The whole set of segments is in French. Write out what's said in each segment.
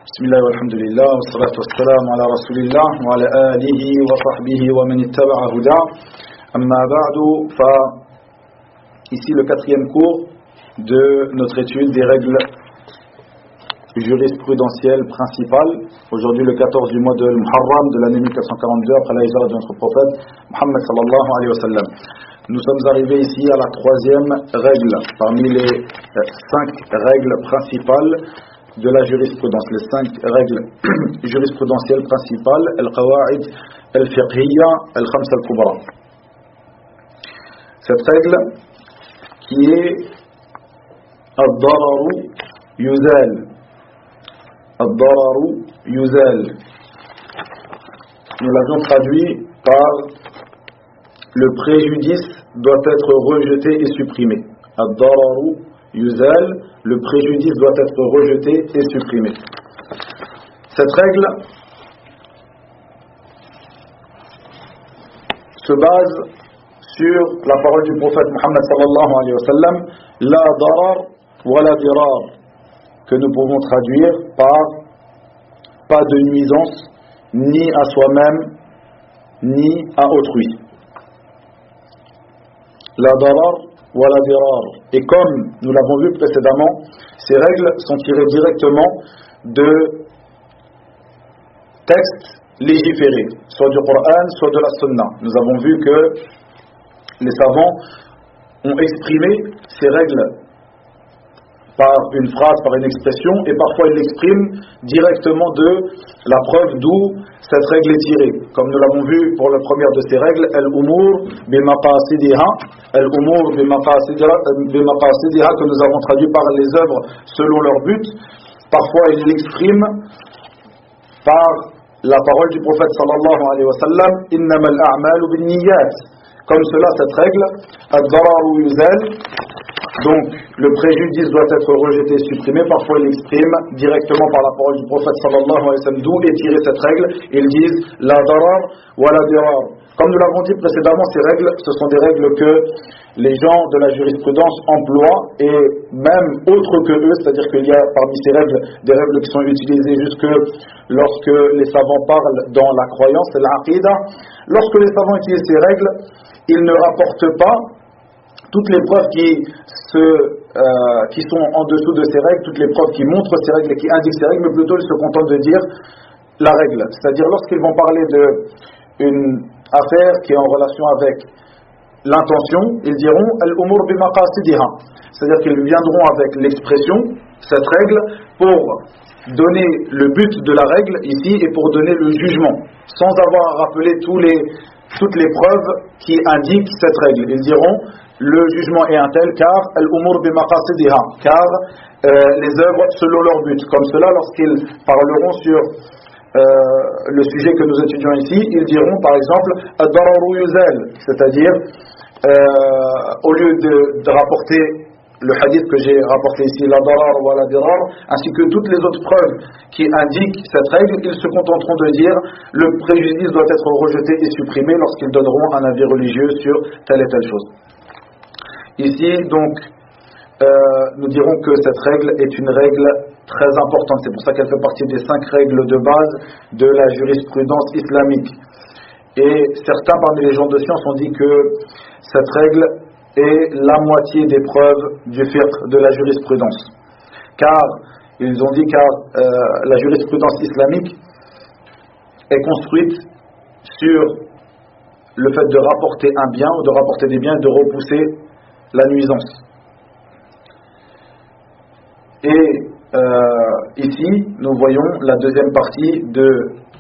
بسم الله والحمد لله والصلاة والسلام على رسول الله وعلى آله وصحبه ومن اتبع هداه أما بعد ici le quatrième cours de notre étude des règles jurisprudentielles principales. Aujourd'hui le 14 du mois de Muharram de l'année 1442 après la hijra de notre prophète Muhammad sallallahu alayhi wa sallam. Nous sommes arrivés ici à la troisième règle parmi les 5 règles principales de la jurisprudence, les 5 règles jurisprudentielles principales, al-qawa'id al-fiqhiyya al-khams al-kubra. Cette règle qui est ad-dararu yuzal. Ad-dararu yuzal. Nous l'avions traduit par le préjudice doit être rejeté et supprimé. Ad-dararu yuzal, le préjudice doit être rejeté et supprimé. Cette règle se base sur la parole du prophète Muhammad sallallahu alayhi wa sallam, la darar wa la dirar, que nous pouvons traduire par pas de nuisance ni à soi-même ni à autrui. La darar wa la dirar. Et comme nous l'avons vu précédemment, ces règles sont tirées directement de textes légiférés, soit du Coran, soit de la Sunna. Nous avons vu que les savants ont exprimé ces règles par une phrase, par une expression, et parfois ils l'expriment directement de la preuve d'où cette règle est tirée. Comme nous l'avons vu pour la première de ces règles, al-umur bimaqasidiha, al-umur bimaqasidiha, que nous avons traduit par les œuvres selon leur but. Parfois ils l'expriment par la parole du prophète sallallahu alayhi wa sallam, innamal a'malu binniyat. Comme cela, cette règle, ad-dararu yuzal, donc le préjudice doit être rejeté et supprimé. Parfois il exprime directement par la parole du prophète sallallahu alayhi wa sallam d'où est tirée cette règle. Ils disent la darar wa la dirar. Comme nous l'avons dit précédemment, ces règles, ce sont des règles que les gens de la jurisprudence emploient, et même autres que eux, c'est-à-dire qu'il y a parmi ces règles des règles qui sont utilisées jusque lorsque les savants parlent dans la croyance, c'est l'aqida. Lorsque les savants utilisent ces règles, ils ne rapportent pas toutes les preuves qui sont en dessous de ces règles, toutes les preuves qui montrent ces règles et qui indiquent ces règles, mais plutôt ils se contentent de dire la règle. C'est-à-dire lorsqu'ils vont parler d'une affaire qui est en relation avec l'intention, ils diront al-umur bimaqasidiha, c'est-à-dire qu'ils viendront avec l'expression, cette règle, pour donner le but de la règle ici et pour donner le jugement, sans avoir à rappeler toutes les preuves qui indiquent cette règle. Ils diront le jugement est un tel car al-umur bimaqasidiha, car les œuvres selon leur but. Comme cela, lorsqu'ils parleront sur le sujet que nous étudions ici, ils diront par exemple ad-dararu yuzal, c'est-à-dire au lieu de rapporter le hadith que j'ai rapporté ici, la darar wa la dirar, ainsi que toutes les autres preuves qui indiquent cette règle, ils se contenteront de dire le préjudice doit être rejeté et supprimé lorsqu'ils donneront un avis religieux sur telle et telle chose. Ici donc nous dirons que cette règle est une règle très importante, c'est pour ça qu'elle fait partie des 5 règles de base de la jurisprudence islamique. Et certains parmi les gens de science ont dit que cette règle est la moitié des preuves du fiqh, de la jurisprudence. Car, ils ont dit la jurisprudence islamique est construite sur le fait de rapporter un bien ou de rapporter des biens et de repousser la nuisance. Et ici, nous voyons la deuxième partie de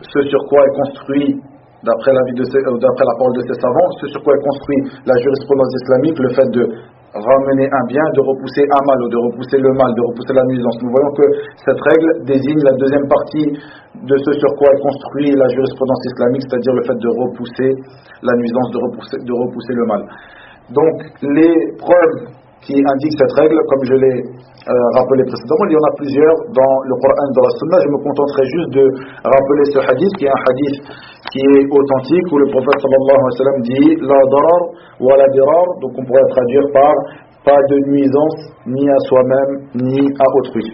ce sur quoi est construit, d'après la parole de ces savants, ce sur quoi est construit la jurisprudence islamique, le fait de ramener un bien, de repousser un mal, ou de repousser le mal, de repousser la nuisance. Nous voyons que cette règle désigne la deuxième partie de ce sur quoi est construit la jurisprudence islamique, c'est-à-dire le fait de repousser la nuisance, de repousser le mal. Donc, les preuves qui indiquent cette règle, comme je l'ai rappelé précédemment, il y en a plusieurs dans le Coran et dans la Sunna. Je me contenterai juste de rappeler ce hadith, qui est un hadith qui est authentique, où le prophète sallallahu alayhi wa sallam dit la darar wa la dirar, donc on pourrait traduire par pas de nuisance ni à soi-même ni à autrui.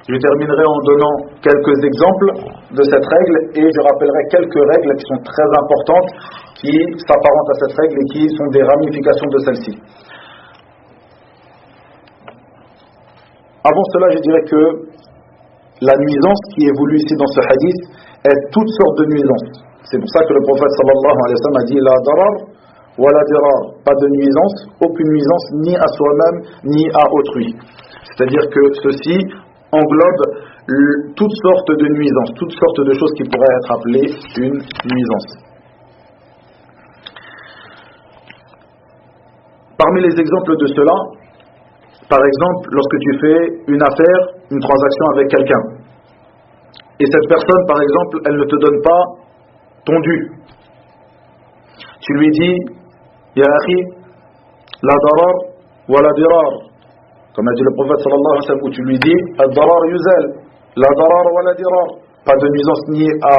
Je terminerai en donnant quelques exemples de cette règle et je rappellerai quelques règles qui sont très importantes, qui s'apparentent à cette règle et qui sont des ramifications de celle-ci. Avant cela, je dirais que la nuisance qui est voulue ici dans ce hadith est toutes sortes de nuisances. C'est pour ça que le prophète sallallahu alayhi wa sallam a dit la darar wa la dirar, pas de nuisance, aucune nuisance ni à soi-même ni à autrui. C'est-à-dire que ceci englobe toutes sortes de nuisances, toutes sortes de choses qui pourraient être appelées une nuisance. Parmi les exemples de cela, par exemple, lorsque tu fais une affaire, une transaction avec quelqu'un, et cette personne, par exemple, elle ne te donne pas ton dû. Tu lui dis, Ya akhi, la darar wa la dirar. Comme a dit le prophète sallallahu alayhi wa sallam, où tu lui dis, ad-darar yuzal, la darar wa la dirar. Pas de nuisance ni à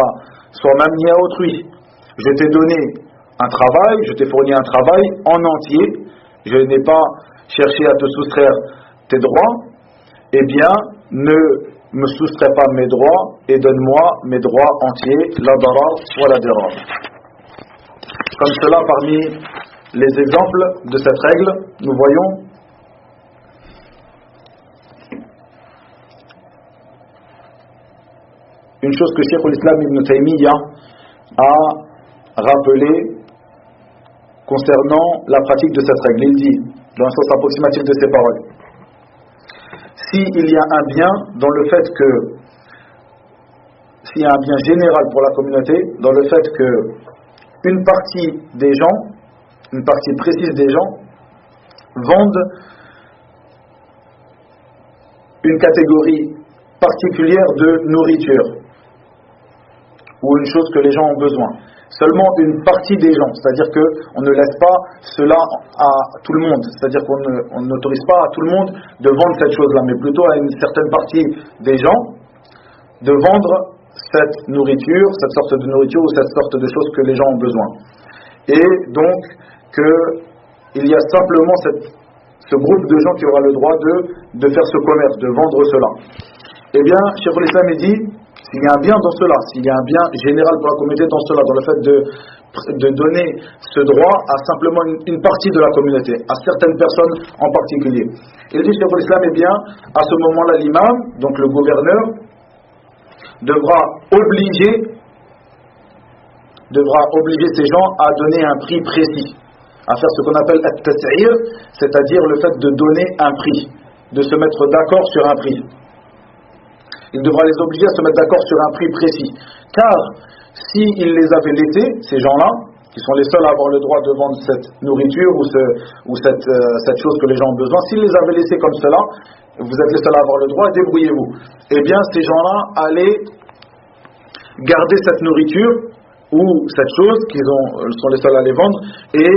soi-même ni à autrui. Je t'ai donné un travail, je t'ai fourni un travail en entier, je n'ai pas cherché à te soustraire tes droits, eh bien, ne me soustrais pas mes droits et donne-moi mes droits entiers, la darar wa la dirar. Comme cela, parmi les exemples de cette règle, nous voyons une chose que Cheikh al-Islam Ibn Taymiyyah a rappelé concernant la pratique de cette règle. Il dit, dans le sens approximatif de ses paroles, s'il y a un bien dans le fait que, s'il y a un bien général pour la communauté, dans le fait que une partie des gens, une partie précise des gens, vendent une catégorie particulière de nourriture, ou une chose que les gens ont besoin. Seulement une partie des gens, c'est-à-dire qu'on ne laisse pas cela à tout le monde, c'est-à-dire qu'on n'autorise pas à tout le monde de vendre cette chose-là, mais plutôt à une certaine partie des gens de vendre cette nourriture, cette sorte de nourriture ou cette sorte de choses que les gens ont besoin. Et donc qu'il y a simplement ce groupe de gens qui aura le droit de faire ce commerce, de vendre cela. Eh bien, Cheikh al-Islam dit, s'il y a un bien dans cela, s'il y a un bien général pour la communauté dans cela, dans le fait de donner ce droit à simplement une partie de la communauté, à certaines personnes en particulier. Il dit, Cheikh al-Islam, eh bien, à ce moment-là, l'imam, donc le gouverneur, devra obliger ces gens à donner un prix précis, à faire ce qu'on appelle at-tas'ir, c'est-à-dire le fait de donner un prix, de se mettre d'accord sur un prix. Il devra les obliger à se mettre d'accord sur un prix précis. Car s'il les avait laissés, ces gens-là, qui sont les seuls à avoir le droit de vendre cette nourriture ou cette chose que les gens ont besoin, s'il les avait laissés comme cela, vous êtes les seuls à avoir le droit, débrouillez-vous. Eh bien, ces gens-là allaient garder cette nourriture ou cette chose qu'ils sont les seuls à les vendre et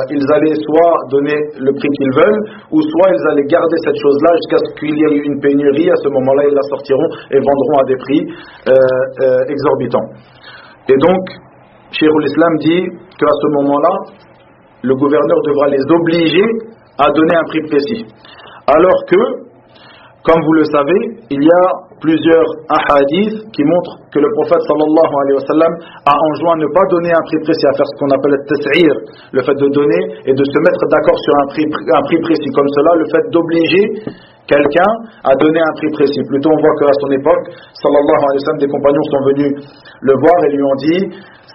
ils allaient soit donner le prix qu'ils veulent ou soit ils allaient garder cette chose-là jusqu'à ce qu'il y ait une pénurie. À ce moment-là, ils la sortiront et vendront à des prix exorbitants. Et donc, Cheikh al-Islam dit qu'à ce moment-là, le gouverneur devra les obliger à donner un prix précis. Alors que, comme vous le savez, il y a plusieurs ahadiths qui montrent que le prophète sallallahu alayhi wa sallam a enjoint à ne pas donner un prix précis, à faire ce qu'on appelle le tas'ir, le fait de donner et de se mettre d'accord sur un prix précis. Comme cela, le fait d'obliger quelqu'un à donner un prix précis. Plutôt, on voit qu'à son époque, sallallahu alayhi wa sallam, des compagnons sont venus le voir et lui ont dit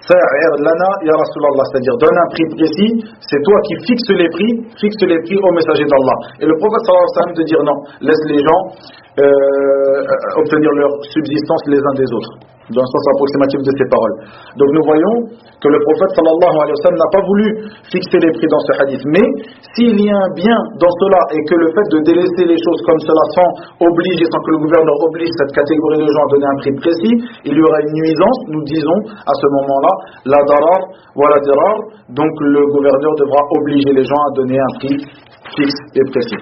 Sa'ir lana ya Rasulallah, c'est-à-dire donne un prix précis, c'est toi qui fixe les prix au messager d'Allah. Et le prophète sallallahu alayhi wa sallam de dire non, laisse les gens obtenir leur subsistance les uns des autres, dans le sens approximatif de ces paroles. Donc nous voyons que le prophète sallallahu alayhi wa sallam n'a pas voulu fixer les prix dans ce hadith, mais s'il y a un bien dans cela et que le fait de délaisser les choses comme cela sans que le gouverneur oblige cette catégorie de gens à donner un prix précis, il y aura une nuisance, nous disons à ce moment-là, la darar wa la dirar, donc le gouverneur devra obliger les gens à donner un prix fixe et précis.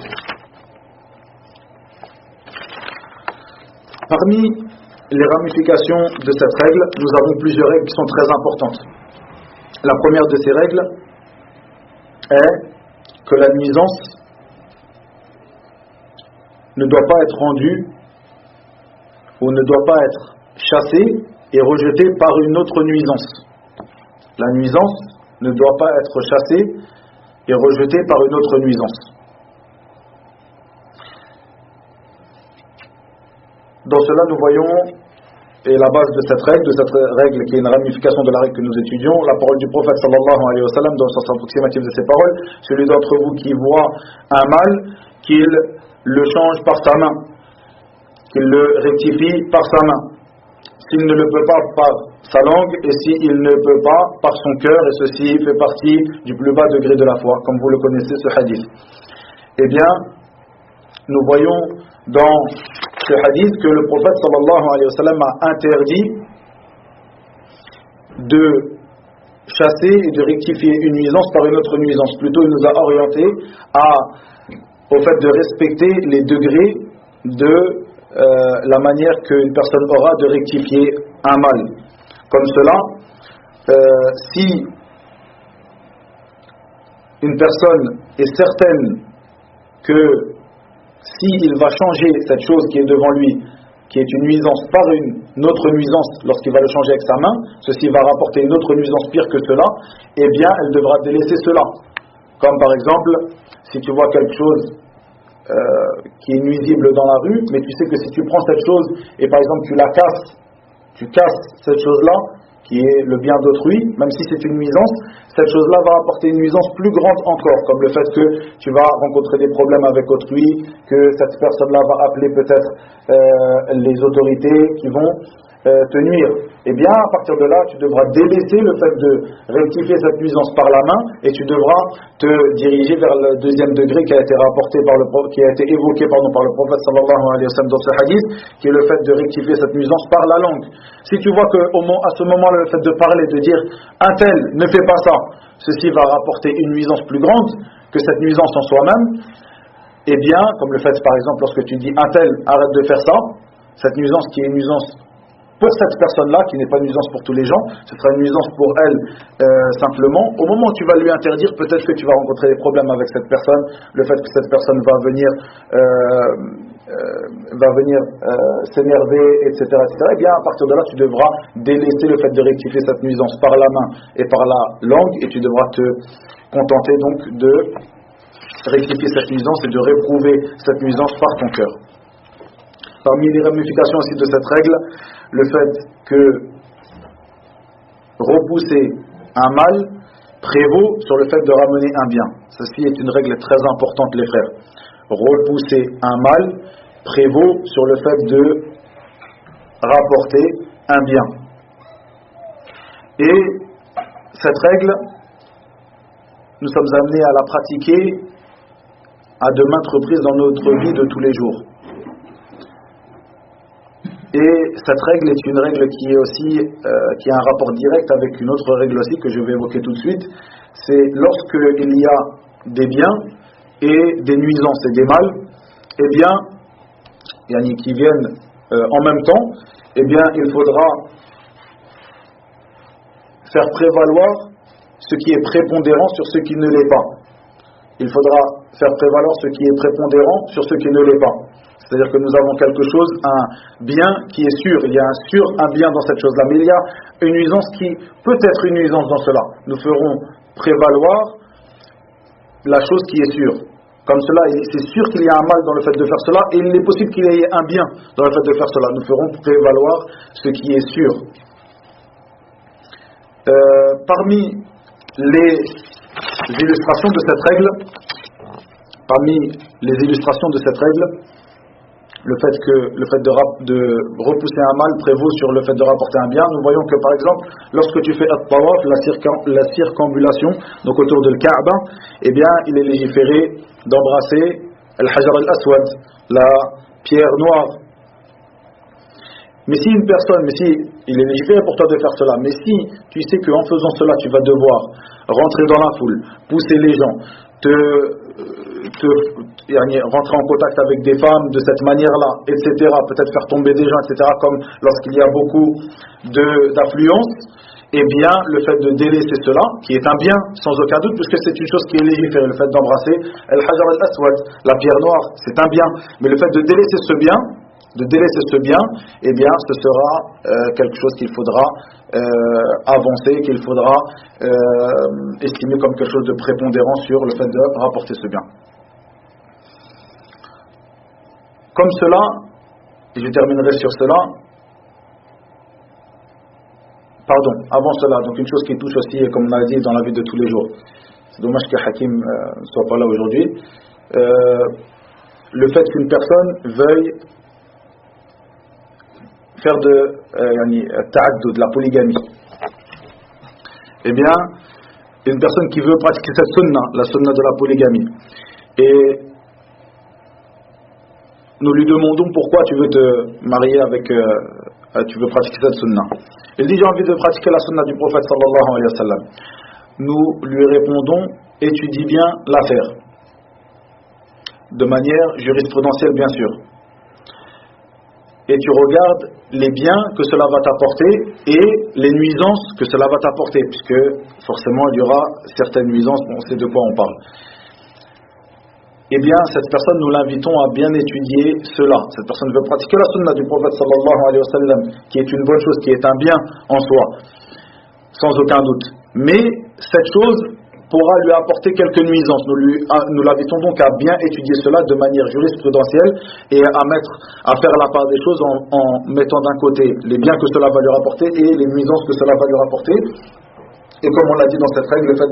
Parmi les ramifications de cette règle, nous avons plusieurs règles qui sont très importantes. La première de ces règles est que la nuisance ne doit pas être rendue ou ne doit pas être chassé et rejeté par une autre nuisance. La nuisance ne doit pas être chassée et rejetée par une autre nuisance. Dans cela, nous voyons, et la base de cette règle qui est une ramification de la règle que nous étudions, la parole du prophète sallallahu alayhi wa sallam, dans le sens approximatif de ces paroles: celui d'entre vous qui voit un mal, qu'il le change par sa main, qu'il le rectifie par sa main. S'il ne le peut pas par sa langue, et s'il ne peut pas par son cœur, et ceci fait partie du plus bas degré de la foi, comme vous le connaissez ce hadith. Eh bien, nous voyons dans ce hadith que le prophète sallallahu alayhi wa sallam a interdit de chasser et de rectifier une nuisance par une autre nuisance. Plutôt, il nous a orientés au fait de respecter les degrés de la manière qu'une personne aura de rectifier un mal. Comme cela, si une personne est certaine que s'il va changer cette chose qui est devant lui, qui est une nuisance, par une autre nuisance, lorsqu'il va le changer avec sa main, ceci va rapporter une autre nuisance pire que cela, eh bien elle devra délaisser cela. Comme par exemple, si tu vois quelque chose qui est nuisible dans la rue, mais tu sais que si tu prends cette chose et par exemple tu casses cette chose-là, qui est le bien d'autrui, même si c'est une nuisance, cette chose-là va apporter une nuisance plus grande encore, comme le fait que tu vas rencontrer des problèmes avec autrui, que cette personne-là va appeler peut-être les autorités qui vont te nuire. Eh bien, à partir de là, tu devras délaisser le fait de rectifier cette nuisance par la main, et tu devras te diriger vers le deuxième degré qui a été rapporté qui a été évoqué par le prophète sallallahu alayhi wa sallam dans ce hadith, qui est le fait de rectifier cette nuisance par la langue. Si tu vois à ce moment-là, le fait de parler, de dire un tel ne fait pas ça, ceci va rapporter une nuisance plus grande que cette nuisance en soi-même, eh bien, comme le fait par exemple lorsque tu dis un tel arrête de faire ça, cette nuisance qui est une nuisance pour cette personne-là, qui n'est pas une nuisance pour tous les gens, ce sera une nuisance pour elle simplement. Au moment où tu vas lui interdire, peut-être que tu vas rencontrer des problèmes avec cette personne, le fait que cette personne va venir s'énerver, etc., etc. Eh bien, à partir de là, tu devras délaisser le fait de rectifier cette nuisance par la main et par la langue, et tu devras te contenter donc de rectifier cette nuisance et de réprouver cette nuisance par ton cœur. Parmi les ramifications aussi de cette règle, le fait que repousser un mal prévaut sur le fait de ramener un bien. Ceci est une règle très importante, les frères. Repousser un mal prévaut sur le fait de rapporter un bien. Et cette règle, nous sommes amenés à la pratiquer à de maintes reprises dans notre vie de tous les jours. Et cette règle est une règle qui est aussi qui a un rapport direct avec une autre règle aussi que je vais évoquer tout de suite. C'est lorsque il y a des biens et des nuisances et des mâles, eh bien, qui viennent en même temps, eh bien, il faudra faire prévaloir ce qui est prépondérant sur ce qui ne l'est pas. Il faudra faire prévaloir ce qui est prépondérant sur ce qui ne l'est pas. C'est-à-dire que nous avons quelque chose, un bien qui est sûr, il y a un bien dans cette chose-là, mais il y a une nuisance qui peut être une nuisance dans cela. Nous ferons prévaloir la chose qui est sûre. Comme cela, c'est sûr qu'il y a un mal dans le fait de faire cela, et il est possible qu'il y ait un bien dans le fait de faire cela. Nous ferons prévaloir ce qui est sûr. Parmi les illustrations de cette règle, le fait de repousser un mal prévaut sur le fait de rapporter un bien. Nous voyons que par exemple, lorsque tu fais at-tawaf, la circambulation, donc autour de Kaaba, eh bien, il est légiféré d'embrasser al-hajar al-aswad, la pierre noire. Mais si il est légiféré pour toi de faire cela, mais si tu sais qu'en faisant cela, tu vas devoir rentrer dans la foule, pousser les gens, rentrer en contact avec des femmes de cette manière-là, etc., peut-être faire tomber des gens, etc., comme lorsqu'il y a beaucoup d'affluence, eh bien, le fait de délaisser cela, qui est un bien, sans aucun doute, puisque c'est une chose qui est légiférée, le fait d'embrasser al-hajar al-aswad, la pierre noire, c'est un bien, mais le fait de délaisser ce bien, de délaisser ce bien, eh bien ce sera quelque chose qu'il faudra avancer, qu'il faudra estimer comme quelque chose de prépondérant sur le fait de rapporter ce bien. Comme cela, et je terminerai sur cela, avant cela, donc une chose qui touche aussi, comme on a dit, dans la vie de tous les jours. C'est dommage que Hakim ne soit pas là aujourd'hui. Le fait qu'une personne veuille faire de la polygamie. Eh bien, une personne qui veut pratiquer cette sunna, la sunna de la polygamie, et nous lui demandons pourquoi tu veux te marier avec, tu veux pratiquer cette sunna. Il dit j'ai envie de pratiquer la sunna du prophète sallallahu alayhi wa sallam. Nous lui répondons étudie bien l'affaire, de manière jurisprudentielle bien sûr. Et tu regardes les biens que cela va t'apporter et les nuisances que cela va t'apporter, puisque forcément il y aura certaines nuisances, on sait de quoi on parle. Eh bien, cette personne, nous l'invitons à bien étudier cela. Cette personne veut pratiquer la sunna du prophète sallallahu alayhi wa sallam, qui est une bonne chose, qui est un bien en soi, sans aucun doute. Mais cette chose pourra lui apporter quelques nuisances. Nous l'invitons donc à bien étudier cela de manière jurisprudentielle et à faire la part des choses en mettant d'un côté les biens que cela va lui rapporter et les nuisances que cela va lui rapporter. Et comme on l'a dit dans cette règle, le fait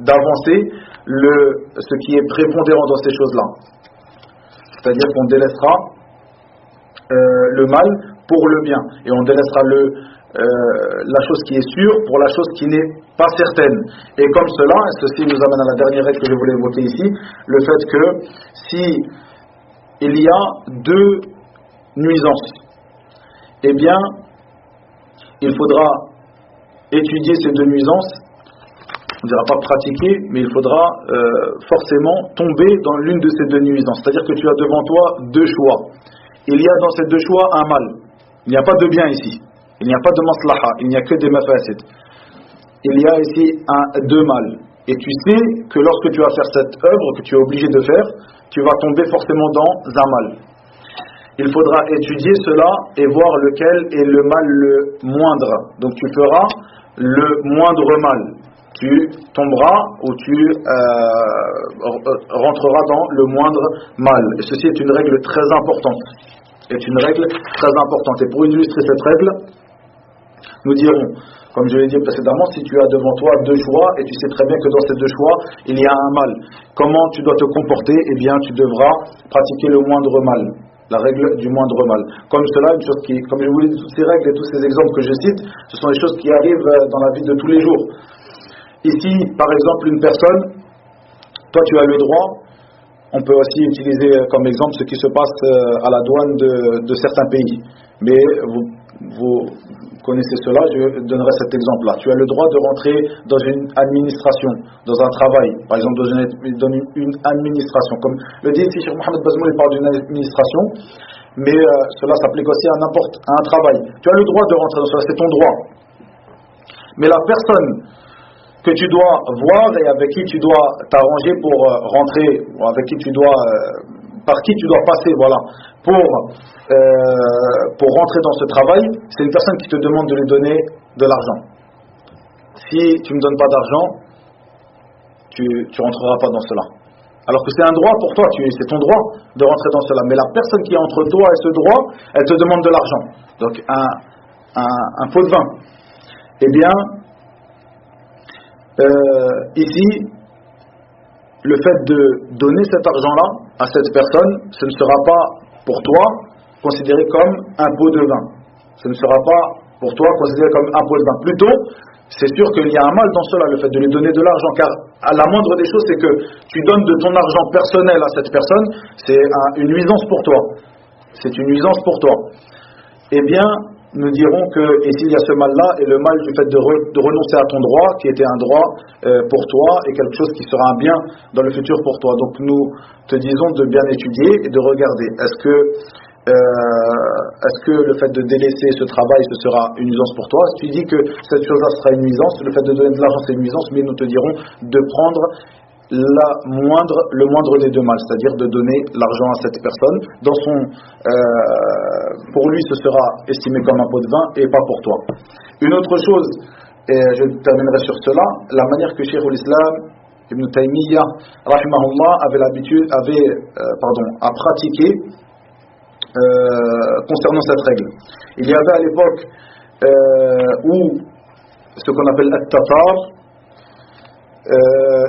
d'avancer ce qui est prépondérant dans ces choses-là. C'est-à-dire qu'on délaissera le mal pour le bien. Et on délaissera la chose qui est sûre pour la chose qui n'est pas certaine. Et comme cela, ceci nous amène à la dernière règle que je voulais évoquer ici, le fait que si il y a deux nuisances, eh bien, il faudra étudier ces deux nuisances. On ne dira pas pratiquer, mais il faudra forcément tomber dans l'une de ces deux nuisances. C'est-à-dire que tu as devant toi deux choix. Il y a dans ces deux choix un mal. Il n'y a pas de bien ici. Il n'y a pas de maslaha. Il n'y a que des mafasid. Il y a ici deux mal. Et tu sais que lorsque tu vas faire cette œuvre que tu es obligé de faire, tu vas tomber forcément dans un mal. Il faudra étudier cela et voir lequel est le mal le moindre. Donc tu feras le moindre mal. Tu tomberas ou tu rentreras dans le moindre mal. Et ceci est une règle très importante. Et pour illustrer cette règle, nous dirons, comme je l'ai dit précédemment, si tu as devant toi deux choix et tu sais très bien que dans ces deux choix, il y a un mal, comment tu dois te comporter? Eh bien, tu devras pratiquer le moindre mal. La règle du moindre mal. Comme cela, une chose comme je vous l'ai dit, toutes ces règles et tous ces exemples que je cite, ce sont des choses qui arrivent dans la vie de tous les jours. Ici, par exemple, une personne, toi tu as le droit, on peut aussi utiliser comme exemple ce qui se passe à la douane de certains pays. Mais vous connaissez cela, je donnerai cet exemple-là. Tu as le droit de rentrer dans une administration, dans un travail, par exemple dans une administration. Comme le dit ici Cheikh Mohamed Bazmoul, il parle d'une administration, mais cela s'applique aussi à un travail. Tu as le droit de rentrer dans cela, c'est ton droit. Mais la personne que tu dois voir et avec qui tu dois t'arranger pour rentrer, ou avec qui tu dois, par qui tu dois passer, voilà, pour rentrer dans ce travail, c'est une personne qui te demande de lui donner de l'argent. Si tu ne me donnes pas d'argent, tu rentreras pas dans cela. Alors que c'est un droit pour toi, c'est ton droit de rentrer dans cela. Mais la personne qui est entre toi et ce droit, elle te demande de l'argent. Donc un pot de vin. Eh bien, ici, le fait de donner cet argent-là à cette personne, ce ne sera pas pour toi considéré comme un pot de vin. Ce ne sera pas pour toi considéré comme un pot de vin. Plutôt, c'est sûr qu'il y a un mal dans cela, le fait de lui donner de l'argent, car à la moindre des choses, c'est que tu donnes de ton argent personnel à cette personne, c'est une nuisance pour toi. C'est une nuisance pour toi. Eh bien, nous dirons que ici il y a ce mal-là, et le mal du fait de renoncer à ton droit, qui était un droit pour toi, et quelque chose qui sera un bien dans le futur pour toi. Donc nous te disons de bien étudier et de regarder. Est-ce que le fait de délaisser ce travail, ce sera une nuisance pour toi? Si tu dis que cette chose-là sera une nuisance, le fait de donner de l'argent c'est une nuisance, mais nous te dirons de prendre le moindre des deux mal, c'est-à-dire de donner l'argent à cette personne. Pour lui, ce sera estimé comme un pot de vin et pas pour toi. Une autre chose, et je terminerai sur cela, la manière que Cheikh l'Islam Ibn Taymiyyah rahimahullah a pratiqué concernant cette règle. Il y avait à l'époque où ce qu'on appelle at-Tatar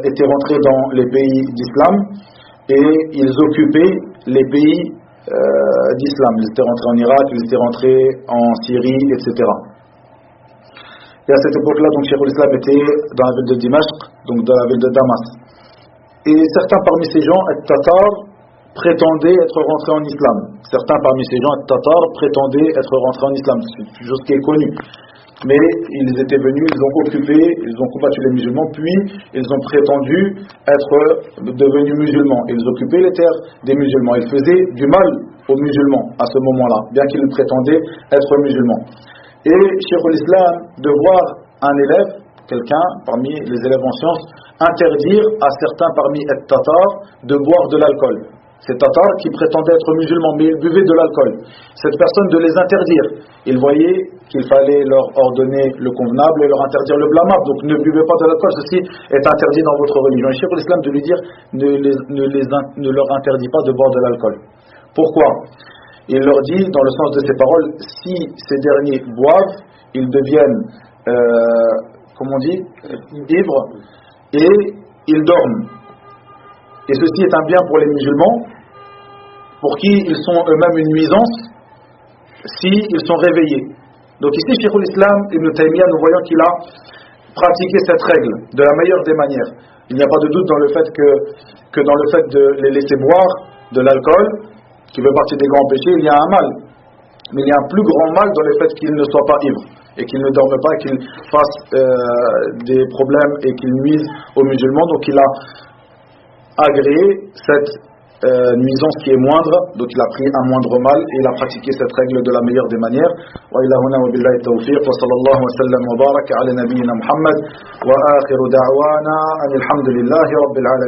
étaient rentrés dans les pays d'islam et ils occupaient les pays d'islam. Ils étaient rentrés en Irak, ils étaient rentrés en Syrie, etc. Et à cette époque-là, donc Cheikh l'Islam était dans la ville de Dimashq, donc dans la ville de Damas. Et certains parmi ces gens, Tatars, prétendaient être rentrés en islam. Certains parmi ces gens, Tatars, prétendaient être rentrés en islam. C'est une chose qui est connue. Mais ils étaient venus, ils ont occupé, ils ont combattu les musulmans, puis ils ont prétendu être devenus musulmans. Ils occupaient les terres des musulmans. Ils faisaient du mal aux musulmans à ce moment-là, bien qu'ils prétendaient être musulmans. Et Cheikh l'Islam, de voir un élève, quelqu'un parmi les élèves en sciences, interdire à certains parmi les Tatars de boire de l'alcool. Ces Tatars qui prétendaient être musulmans, mais ils buvaient de l'alcool. Cette personne de les interdire. Il voyait qu'il fallait leur ordonner le convenable et leur interdire le blâmable. Donc ne buvez pas de l'alcool, ceci est interdit dans votre religion. Et Cheikh l'Islam de lui dire ne leur interdit pas de boire de l'alcool. Pourquoi? Il leur dit, dans le sens de ces paroles, si ces derniers boivent, ils deviennent, ivres, et ils dorment. Et ceci est un bien pour les musulmans, pour qui ils sont eux-mêmes une nuisance, s'ils sont réveillés. Donc ici, Cheikh l'Islam Ibn Taymiyyah, nous voyons qu'il a pratiqué cette règle de la meilleure des manières. Il n'y a pas de doute dans le fait que dans le fait de les laisser boire de l'alcool, qui fait partie des grands péchés, il y a un mal. Mais il y a un plus grand mal dans le fait qu'ils ne soient pas ivres, et qu'ils ne dorment pas, qu'ils fassent des problèmes et qu'ils nuisent aux musulmans. Donc il a agréé cette nuisance qui est moindre, donc il a pris un moindre mal et il a pratiqué cette règle de la meilleure des manières. Wa ilahuna wa billahi tawfiq wa sallallahu wa sallam wa baraka ala nabiyyina Muhammad wa akhiru da'wana alhamdulillahi rabbil alamin.